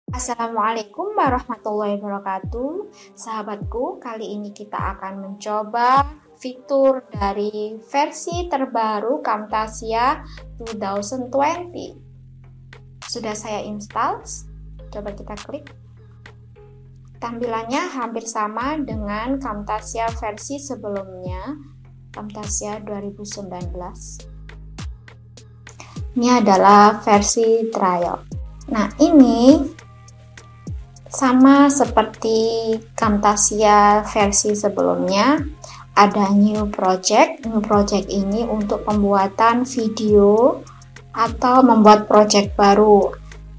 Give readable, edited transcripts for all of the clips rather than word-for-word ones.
Assalamualaikum warahmatullahi wabarakatuh. Sahabatku, kali ini kita akan mencoba fitur dari versi terbaru Camtasia 2020. Sudah saya install, coba kita klik. Tampilannya hampir sama dengan Camtasia versi sebelumnya, Camtasia 2019. Ini adalah versi trial. Nah, ini sama seperti Camtasia versi sebelumnya, ada new project. New project ini untuk pembuatan video atau membuat project baru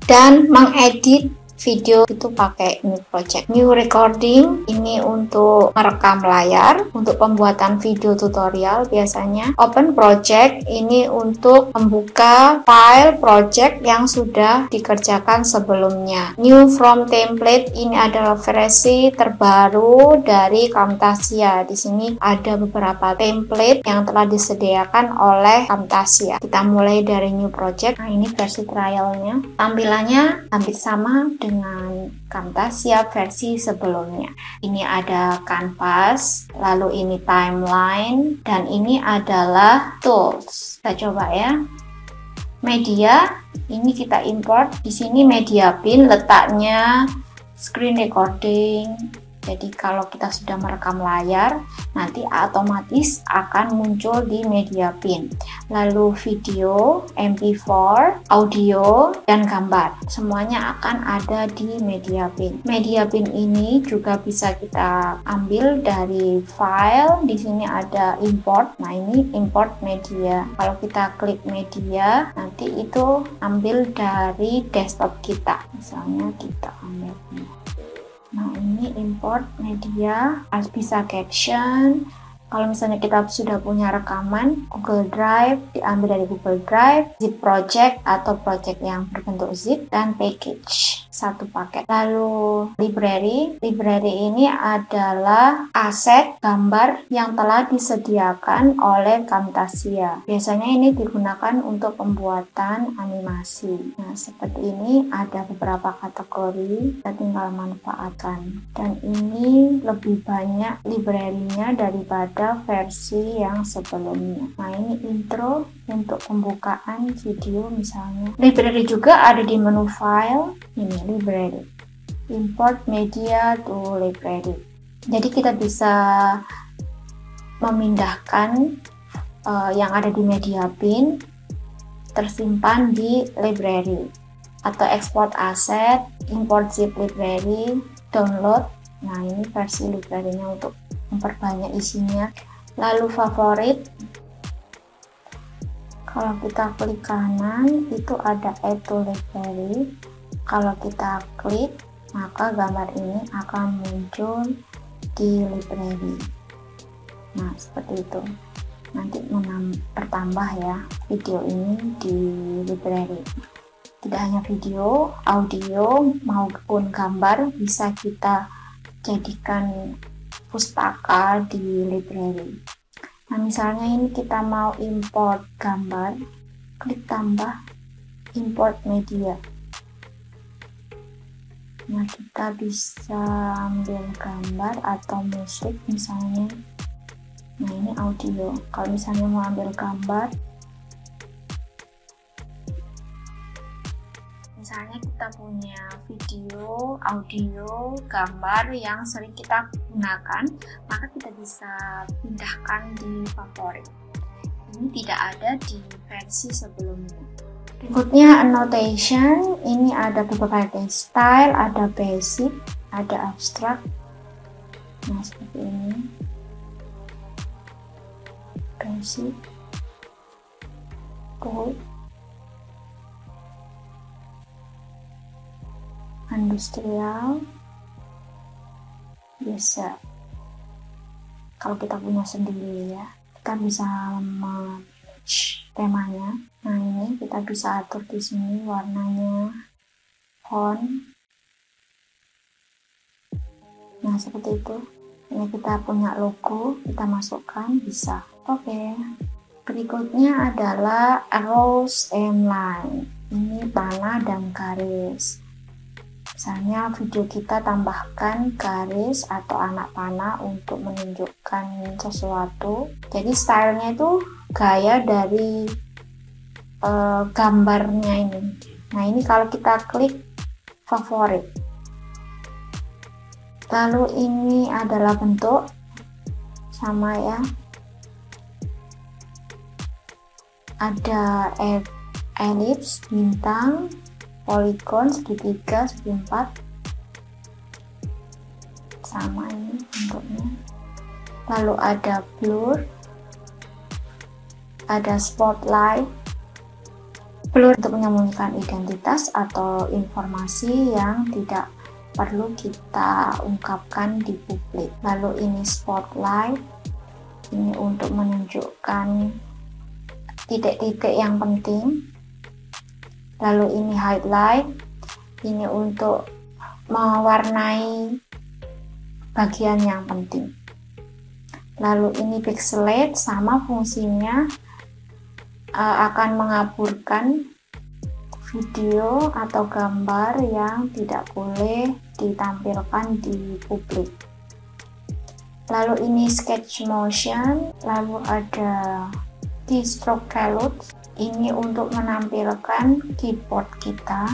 dan mengedit video itu pakai new project. New recording ini untuk merekam layar, untuk pembuatan video tutorial biasanya. Open project ini untuk membuka file project yang sudah dikerjakan sebelumnya. New from template ini adalah versi terbaru dari Camtasia. Di sini ada beberapa template yang telah disediakan oleh Camtasia. Kita mulai dari new project. Nah, ini versi trialnya. Tampilannya hampir sama dengan Camtasia versi sebelumnya. Ini ada canvas, lalu ini timeline, dan ini adalah tools. Kita coba ya. Media, ini kita import. Di sini media bin, letaknya screen recording. Jadi kalau kita sudah merekam layar, nanti otomatis akan muncul di media bin. Lalu video, MP4, audio, dan gambar. Semuanya akan ada di media bin. Media bin ini juga bisa kita ambil dari file. Di sini ada import. Nah, ini import media. Kalau kita klik media, nanti itu ambil dari desktop kita. Misalnya kita ambil ini. Nah, ini import media, bisa caption. Kalau misalnya kita sudah punya rekaman, Google Drive, diambil dari Google Drive, zip project atau project yang berbentuk zip, dan package, satu paket. Lalu library ini adalah aset gambar yang telah disediakan oleh Camtasia. Biasanya ini digunakan untuk pembuatan animasi. Nah, seperti ini ada beberapa kategori, kita tinggal manfaatkan. Dan ini lebih banyak library-nya daripada versi yang sebelumnya. Nah, ini intro untuk pembukaan video misalnya. Library juga ada di menu file. Ini library. Import media to library. Jadi kita bisa memindahkan yang ada di media bin tersimpan di library, atau export aset, import zip library, download. Nah, ini versi library-nya untuk memperbanyak isinya. Lalu favorit, kalau kita klik kanan itu ada add to library. Kalau kita klik, maka gambar ini akan muncul di library. Nah, seperti itu. Nanti bertambah ya video ini di library. Tidak hanya video, audio maupun gambar bisa kita jadikan pustaka di library. Nah, misalnya ini kita mau import gambar, klik tambah, import media. Nah, kita bisa ambil gambar atau musik misalnya. Nah, ini audio. Kalau misalnya mau ambil gambar, misalnya kita punya video, audio, gambar yang sering kita gunakan, maka kita bisa pindahkan di favorit. Ini tidak ada di versi sebelumnya. Berikutnya annotation. Ini ada beberapa style, ada basic, ada abstract. Nah, seperti ini. Basic, bold, industrial, biasa. Kalau kita punya sendiri ya, kita bisa manage temanya. Nah, ini kita bisa atur di sini warnanya, font. Nah, seperti itu. Ini kita punya logo, kita masukkan, bisa. Oke. Berikutnya adalah arrows and line. Ini panah dan garis. Misalnya video kita tambahkan garis atau anak panah untuk menunjukkan sesuatu. Jadi stylenya itu gaya dari gambarnya ini. Nah, ini kalau kita klik favorit. Lalu ini adalah bentuk, sama ya. Ada elips, bintang, polygon, segitiga, segi empat, sama ini bentuknya. Lalu ada blur, ada spotlight. Blur untuk menyembunyikan identitas atau informasi yang tidak perlu kita ungkapkan di publik. Lalu ini spotlight, ini untuk menunjukkan titik-titik yang penting. Lalu ini highlight, ini untuk mewarnai bagian yang penting. Lalu ini pixelate, sama fungsinya akan mengaburkan video atau gambar yang tidak boleh ditampilkan di publik. Lalu ini sketch motion, lalu ada keystroke prelude, ini untuk menampilkan keyboard kita.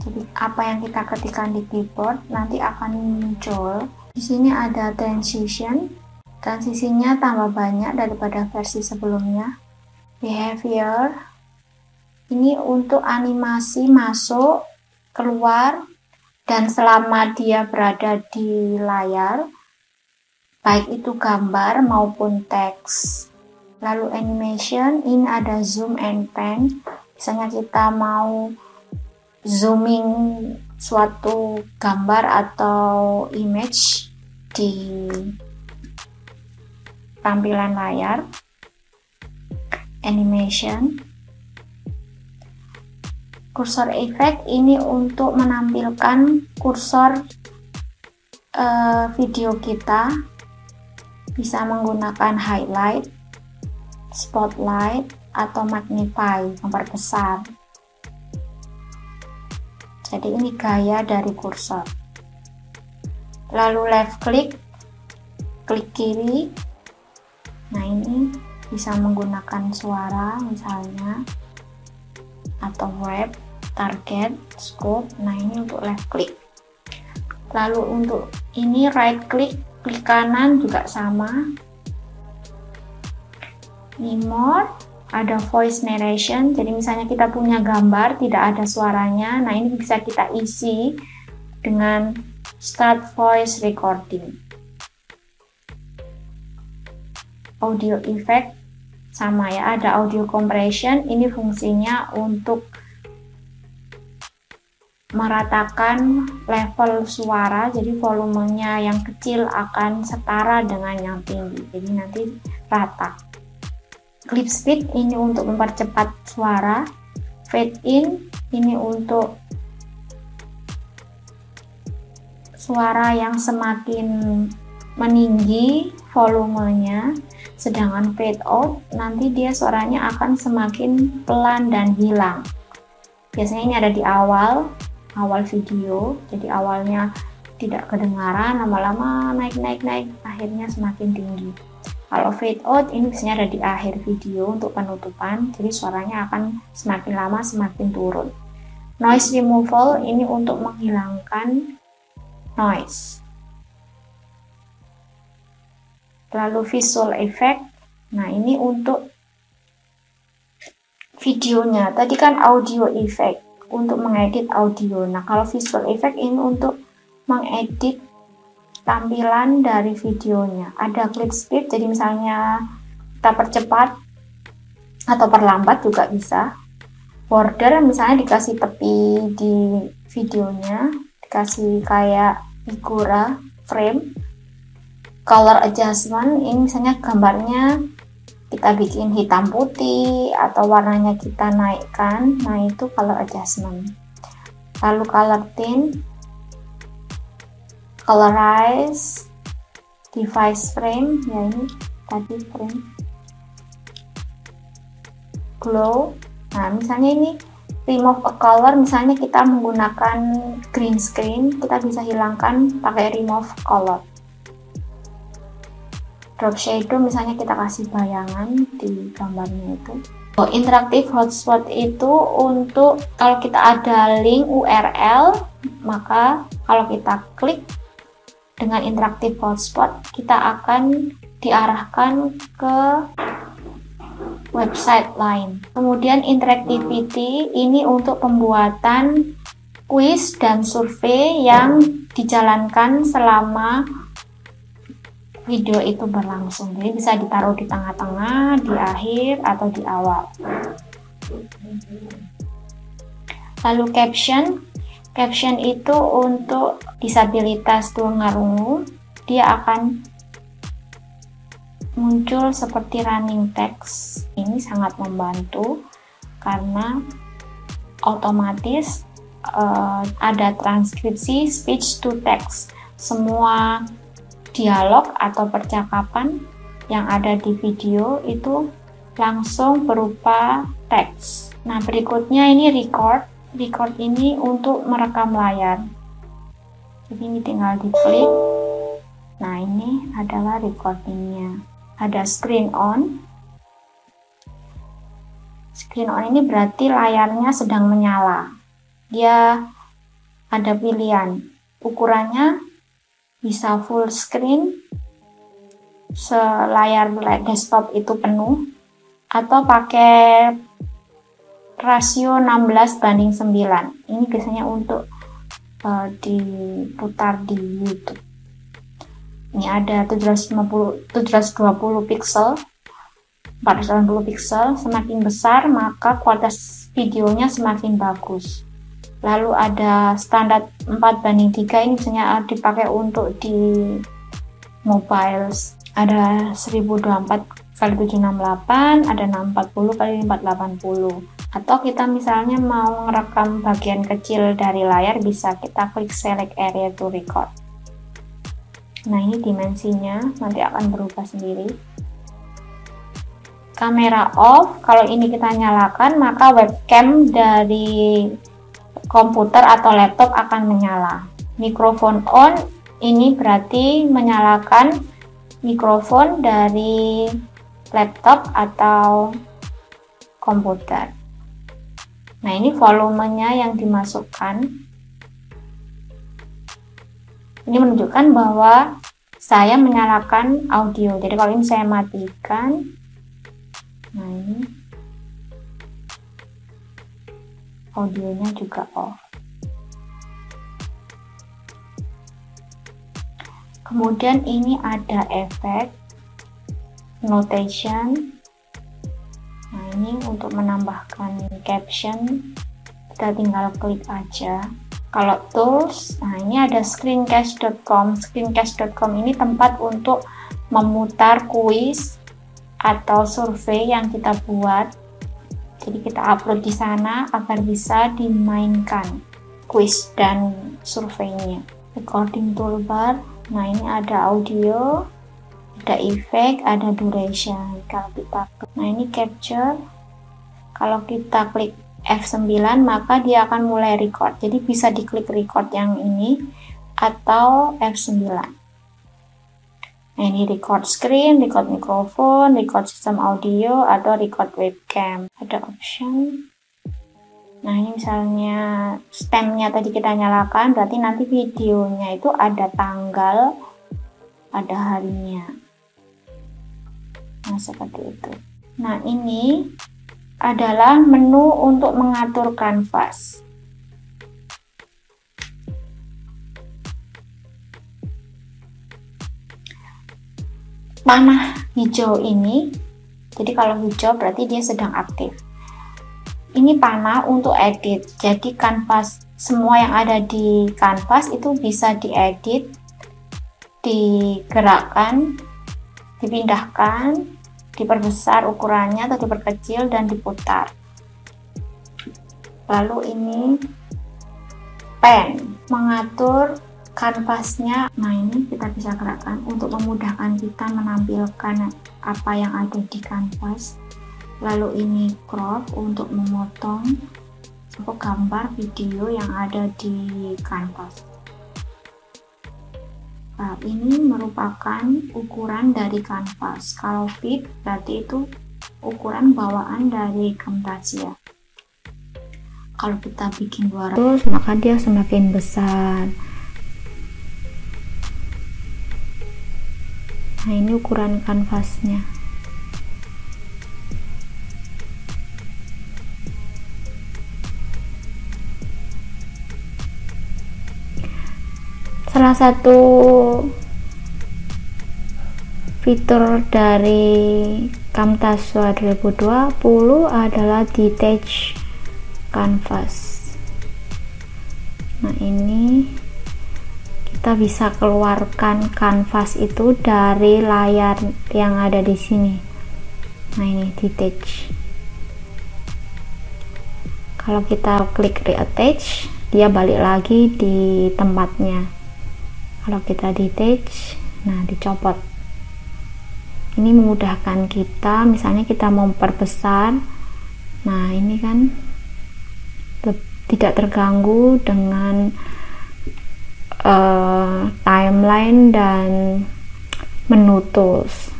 Jadi apa yang kita ketikkan di keyboard nanti akan muncul. Di sini ada transition, transisinya tambah banyak daripada versi sebelumnya. Behavior, ini untuk animasi masuk, keluar, dan selama dia berada di layar, baik itu gambar maupun teks. Lalu animation, ini ada zoom and pan. Misalnya kita mau zooming suatu gambar atau image di tampilan layar. Animation. Cursor effect, ini untuk menampilkan kursor video kita, bisa menggunakan highlight, spotlight, atau magnify, memperbesar. Jadi ini gaya dari kursor. Lalu left click, klik kiri. Nah, ini bisa menggunakan suara misalnya, atau web, target, scope. Nah, ini untuk left click. Lalu untuk ini right click, klik kanan juga sama. Ini more, ada voice narration. Jadi misalnya kita punya gambar tidak ada suaranya, nah ini bisa kita isi dengan start voice recording. Audio effect sama ya, ada audio compression, ini fungsinya untuk meratakan level suara, jadi volumenya yang kecil akan setara dengan yang tinggi, jadi nanti rata. Clip speed, ini untuk mempercepat suara. Fade in, ini untuk suara yang semakin meninggi volumenya, sedangkan fade out nanti dia suaranya akan semakin pelan dan hilang. Biasanya ini ada di awal video, jadi awalnya tidak kedengaran, lama-lama naik, akhirnya semakin tinggi. Kalau fade out ini biasanya ada di akhir video untuk penutupan, jadi suaranya akan semakin lama semakin turun. Noise removal, ini untuk menghilangkan noise. Lalu visual effect, nah ini untuk videonya. Tadi kan audio effect, untuk mengedit audio. Nah kalau visual effect ini untuk mengedit tampilan dari videonya. Ada clip speed, jadi misalnya kita percepat atau perlambat juga bisa. Border, misalnya dikasih tepi di videonya, dikasih kayak figura, frame. Color adjustment, ini misalnya gambarnya kita bikin hitam putih atau warnanya kita naikkan, nah itu color adjustment. Lalu color tint, colorize, device frame, ya ini tadi frame, glow. Nah misalnya ini remove a color, misalnya kita menggunakan green screen, kita bisa hilangkan pakai remove color. Drop shadow, misalnya kita kasih bayangan di gambarnya itu. Interactive hotspot itu untuk kalau kita ada link URL, maka kalau kita klik dengan interactive hotspot, kita akan diarahkan ke website lain. Kemudian interactivity ini untuk pembuatan kuis dan survei yang dijalankan selama video itu berlangsung. Jadi bisa ditaruh di tengah-tengah, di akhir, atau di awal. Lalu caption itu untuk disabilitas tunarungu. Dia akan muncul seperti running text. Ini sangat membantu karena otomatis ada transkripsi speech to text. Semua dialog atau percakapan yang ada di video itu langsung berupa teks. Nah, berikutnya ini record. Record ini untuk merekam layar. Jadi ini tinggal diklik. Nah, ini adalah recordingnya. Ada screen on. Screen on ini berarti layarnya sedang menyala. Dia ada pilihan. Ukurannya bisa full screen, selayar desktop itu penuh, atau pakai rasio 16:9. Ini biasanya untuk diputar di YouTube. Ini ada 720 pixel, 480 pixel. Semakin besar maka kualitas videonya semakin bagus. Lalu ada standar 4:3, ini biasanya dipakai untuk di mobile. Ada 1024x768, ada 640x480. Atau kita misalnya mau merekam bagian kecil dari layar, bisa kita klik select area to record. Nah, ini dimensinya nanti akan berubah sendiri. Kamera off, kalau ini kita nyalakan maka webcam dari komputer atau laptop akan menyala. Mikrofon on, ini berarti menyalakan mikrofon dari laptop atau komputer. Nah, ini volumenya yang dimasukkan. Ini menunjukkan bahwa saya menyalakan audio. Jadi kalau ini saya matikan, nah ini audionya juga off. Kemudian ini ada efek notation. Nah, ini untuk menambahkan caption, kita tinggal klik aja. Kalau tools, nah ini ada screencast.com. Screencast.com ini tempat untuk memutar kuis atau survei yang kita buat. Jadi kita upload di sana agar bisa dimainkan kuis dan surveinya. Recording toolbar, nah ini ada audio, ada efek, ada duration. Kalau kita klik, nah ini capture. Kalau kita klik F9 maka dia akan mulai record. Jadi bisa diklik record yang ini atau F9. Nah, ini record screen, record mikrofon, record sistem audio, atau record webcam. Ada option. Nah, ini misalnya stemnya tadi kita nyalakan, berarti nanti videonya itu ada tanggal, ada harinya. Nah, seperti itu. Nah, ini adalah menu untuk mengatur kanvas. Panah hijau ini, jadi kalau hijau berarti dia sedang aktif. Ini panah untuk edit, jadi kanvas, semua yang ada di kanvas itu bisa diedit, digerakkan, dipindahkan, diperbesar ukurannya atau diperkecil dan diputar. Lalu ini pen, mengatur kanvasnya. Nah, ini kita bisa gerakkan untuk memudahkan kita menampilkan apa yang ada di kanvas. Lalu ini crop untuk memotong atau gambar video yang ada di kanvas. Nah, ini merupakan ukuran dari kanvas. Kalau fit berarti itu ukuran bawaan dari Camtasia. Kalau kita bikin 200 maka dia semakin besar. Nah, ini ukuran kanvasnya. Salah satu fitur dari Camtasia 2020 adalah detach canvas. Nah, ini kita bisa keluarkan kanvas itu dari layar yang ada di sini. Nah, ini detach. Kalau kita klik reattach, dia balik lagi di tempatnya. Kalau kita detach, nah dicopot. Ini memudahkan kita, misalnya kita mau memperbesar. Nah, ini kan tidak terganggu dengan timeline dan menu tools.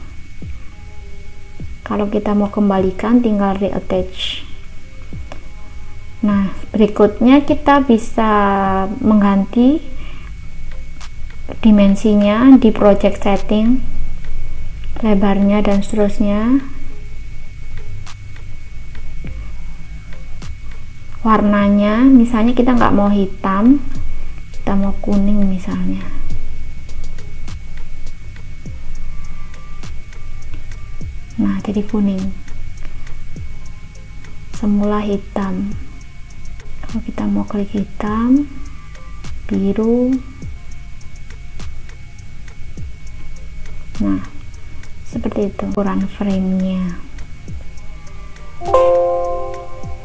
Kalau kita mau kembalikan, tinggal reattach. Nah, berikutnya kita bisa mengganti dimensinya di project setting, lebarnya dan seterusnya. Warnanya, misalnya kita nggak mau hitam, kita mau kuning misalnya. Nah, jadi kuning. Semula hitam. Kalau kita mau klik hitam, biru. Nah, seperti itu ukuran frame-nya.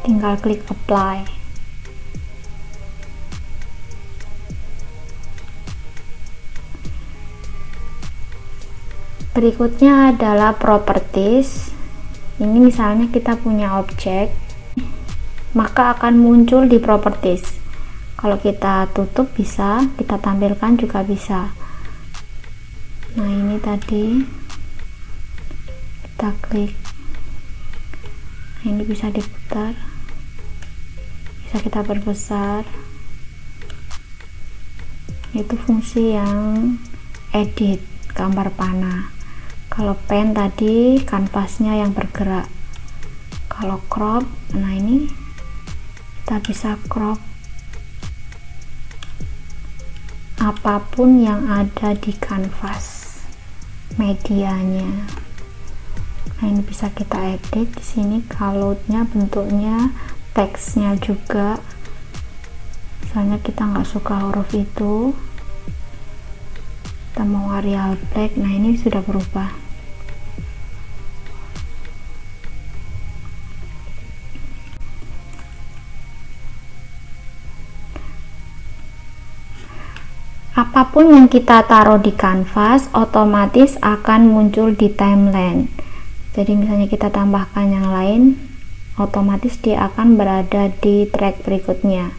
Tinggal klik apply. Berikutnya adalah properties. Ini misalnya kita punya objek, maka akan muncul di properties. Kalau kita tutup bisa, kita tampilkan juga bisa. Nah, ini tadi kita klik. Nah, ini bisa diputar, bisa kita perbesar. Itu fungsi yang edit gambar panah. Kalau pen tadi kanvasnya yang bergerak. Kalau crop, nah ini kita bisa crop apapun yang ada di kanvas medianya. Nah, ini bisa kita edit di sini, kalutnya, bentuknya, teksnya juga. Misalnya kita nggak suka huruf itu, kita mau Arial black. Nah, ini sudah berubah. Apapun yang kita taruh di kanvas otomatis akan muncul di timeline. Jadi misalnya kita tambahkan yang lain, otomatis dia akan berada di track berikutnya.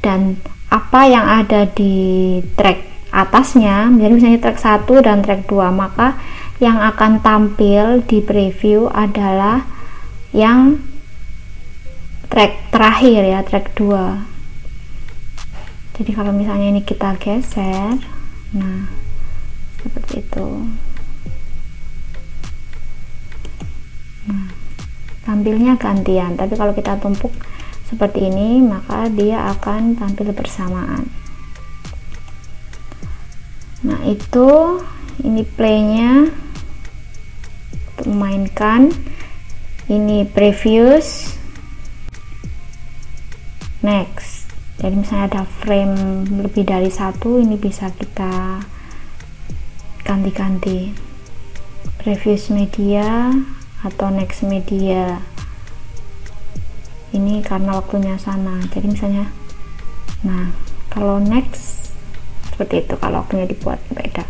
Dan apa yang ada di track atasnya, jadi misalnya track 1 dan track 2, maka yang akan tampil di preview adalah yang track terakhir ya, track 2. Jadi kalau misalnya ini kita geser, nah seperti itu. Nah, tampilnya gantian, tapi kalau kita tumpuk seperti ini, maka dia akan tampil bersamaan. Nah, itu ini playnya untuk memainkan. Ini previous, next. Jadi misalnya ada frame lebih dari satu, ini bisa kita ganti-ganti, previous media atau next media. Ini karena waktunya sama, jadi misalnya, nah kalau next seperti itu, kalau waktunya dibuat beda.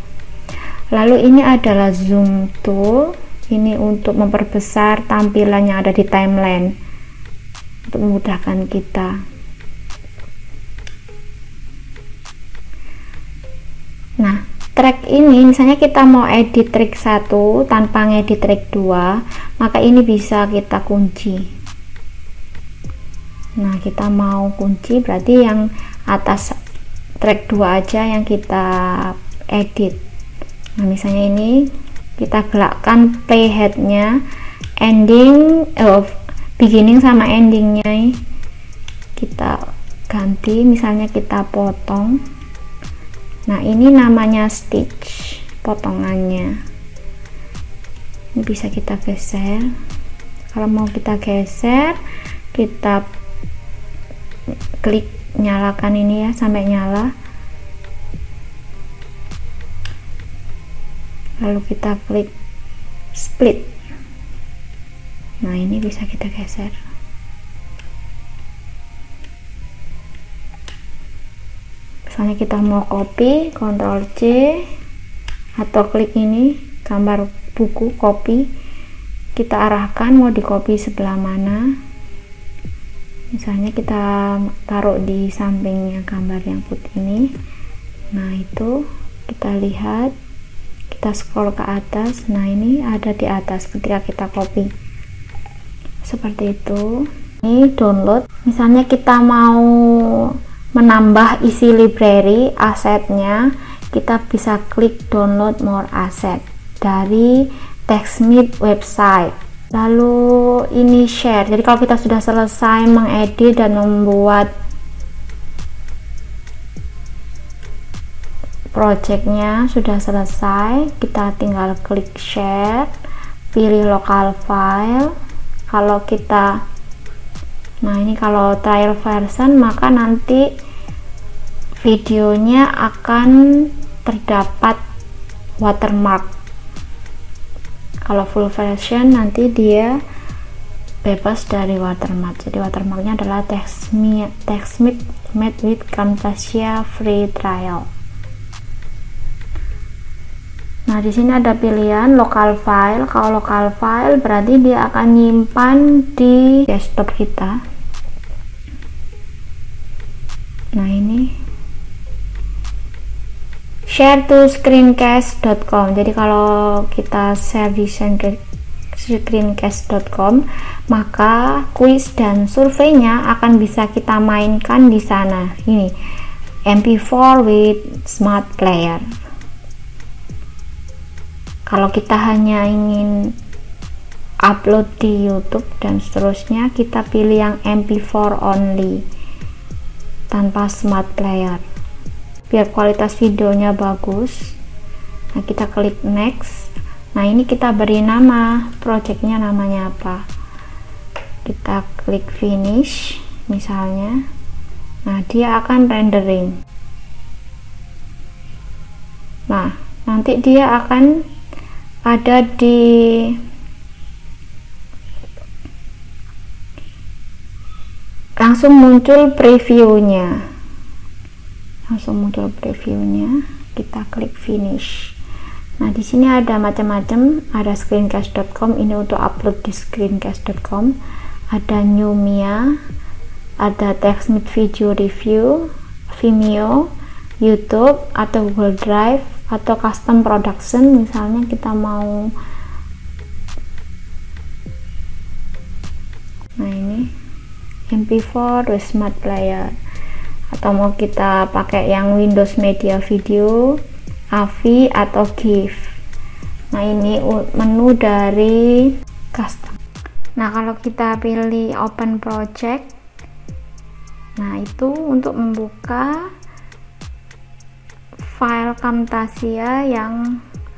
Lalu ini adalah zoom tool, ini untuk memperbesar tampilan yang ada di timeline untuk memudahkan kita. track ini, misalnya kita mau edit track 1 tanpa ngedit track 2, maka ini bisa kita kunci. Nah, kita mau kunci berarti yang atas track 2 aja yang kita edit. Nah, misalnya ini kita gelakkan playheadnya, beginning sama endingnya kita ganti, misalnya kita potong. Nah, ini namanya stitch, potongannya. Ini bisa kita geser. Kalau mau kita geser, kita klik nyalakan ini ya sampai nyala. Lalu kita klik split. Nah, ini bisa kita geser. Misalnya kita mau copy, Ctrl C, atau klik ini gambar buku, copy, kita arahkan mau di copy sebelah mana. Misalnya kita taruh di sampingnya gambar yang putih ini. Nah, itu kita lihat, kita scroll ke atas. Nah, ini ada di atas ketika kita copy seperti itu. Ini download, misalnya kita mau menambah isi library asetnya, kita bisa klik download more asset dari TechSmith website. Lalu ini share, jadi kalau kita sudah selesai mengedit dan membuat projectnya sudah selesai, kita tinggal klik share, pilih local file. Kalau kita, nah ini kalau trial version, maka nanti videonya akan terdapat watermark. Kalau full version nanti dia bebas dari watermark. Jadi watermarknya adalah TechSmith made with Camtasia free trial. Nah, di sini ada pilihan local file. Kalau local file berarti dia akan nyimpan di desktop kita. Nah, ini share to screencast.com. Jadi kalau kita share di screencast.com, maka kuis dan surveinya akan bisa kita mainkan di sana. Ini MP4 with Smart Player. Kalau kita hanya ingin upload di YouTube dan seterusnya, kita pilih yang MP4 only tanpa Smart Player biar kualitas videonya bagus. Nah, kita klik next. Nah, ini kita beri nama projectnya, namanya apa, kita klik finish misalnya. Nah, dia akan rendering. Nah, nanti dia akan ada di langsung muncul previewnya, kita klik finish. Nah, di sini ada macam-macam, ada screencast.com, ini untuk upload di screencast.com, ada Numia, ada TechSmith video review, Vimeo, YouTube, atau Google Drive, atau custom production. Misalnya kita mau, nah ini MP4 with Smart Player, atau mau kita pakai yang Windows Media Video, AVI, atau GIF. Nah, ini menu dari custom. Nah, kalau kita pilih open project, nah itu untuk membuka file Camtasia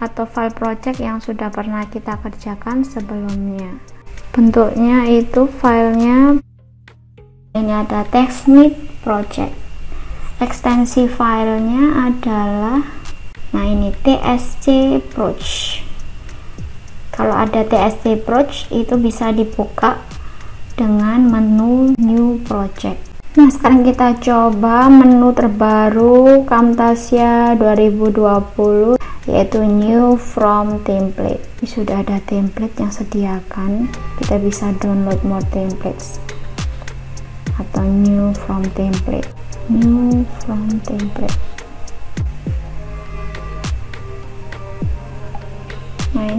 atau file project yang sudah pernah kita kerjakan sebelumnya. Bentuknya itu filenya ini, ada TechSmith project. Ekstensi filenya adalah, nah ini TSC Project. Kalau ada TSC Project itu bisa dibuka dengan menu New Project. Nah, sekarang kita coba menu terbaru Camtasia 2020, yaitu New from Template. Ini sudah ada template yang sediakan, kita bisa download more templates atau New from Template.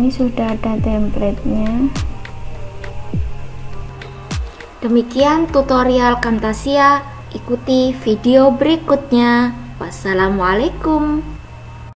ini sudah ada template-nya. Demikian tutorial Camtasia, ikuti video berikutnya. Wassalamualaikum.